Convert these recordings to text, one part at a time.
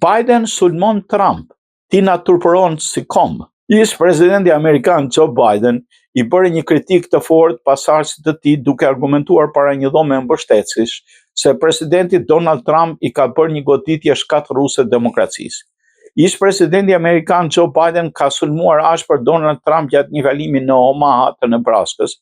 Biden sulmon Trump, ti na turpëron si kom. Ish presidenti Amerikan Joe Biden i bëri një kritik të fortë pasardhësit të tij duke argumentuar para një dhome mbështetësish se presidenti Donald Trump i ka bërë një goditje shkatërruese demokracisë. Ish presidenti Amerikan Joe Biden ka sulmuar ashpër Donald Trump gjatë një kalimi në Omaha të Nebraskës,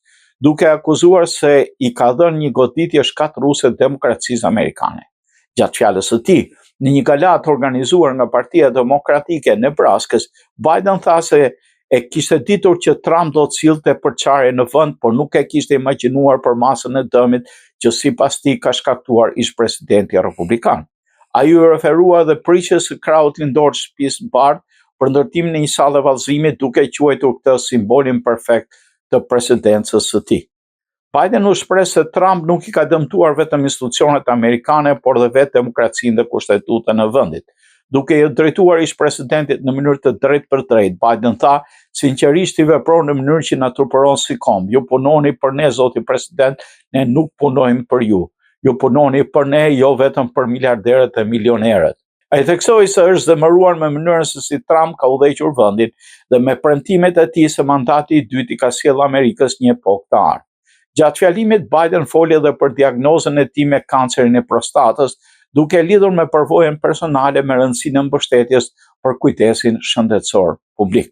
duke akuzuar se i ka dhënë një goditje shkatërruese demokracisë amerikane. Gjatë fjalës së tij, në një gala të organizuar nga Partia Demokratike e Nebraskës, Biden tha se e kishte ditur që Trump do të sillte përçarje në vend, por nuk e kishte imagjinuar për masën e dëmit që sipas tij ka shkaktuar ish presidenti republikan. Ai u referua dhe pritjes së krahut lindor të shtëpisë së bardhë për ndërtimin e një salle vallëzimi, duke quajtur këtë simbolin perfekt të presidencës së tij. Biden u shpreh se Trump nuk i ka dëmtuar vetëm institucionet amerikane, por dhe vetë demokracinë dhe kushtetutën e vendit. Duke i drejtuar ish presidentit në mënyrë të drejtë, Biden tha, sinqerisht i vepron në mënyrë që na turpëron si kom. Ju punoni për ne, zoti president, ne nuk punojmë për ju. Ju punoni për ne, jo vetëm për miliarderët e milionerët. Ai theksoi se është zemëruar me mënyrën se si Trump ka udhëhequr vendin dhe me premtimet e tij se mandati i dytë i ka sjellë Amerikës një epokë të artë. Gjatë fjalimit, Biden foli edhe për diagnozën e tij me kancerin e prostatës, duke lidhur me përvojën personale me rëndësinë e mbështetjes për kujdesin shëndetësor publik.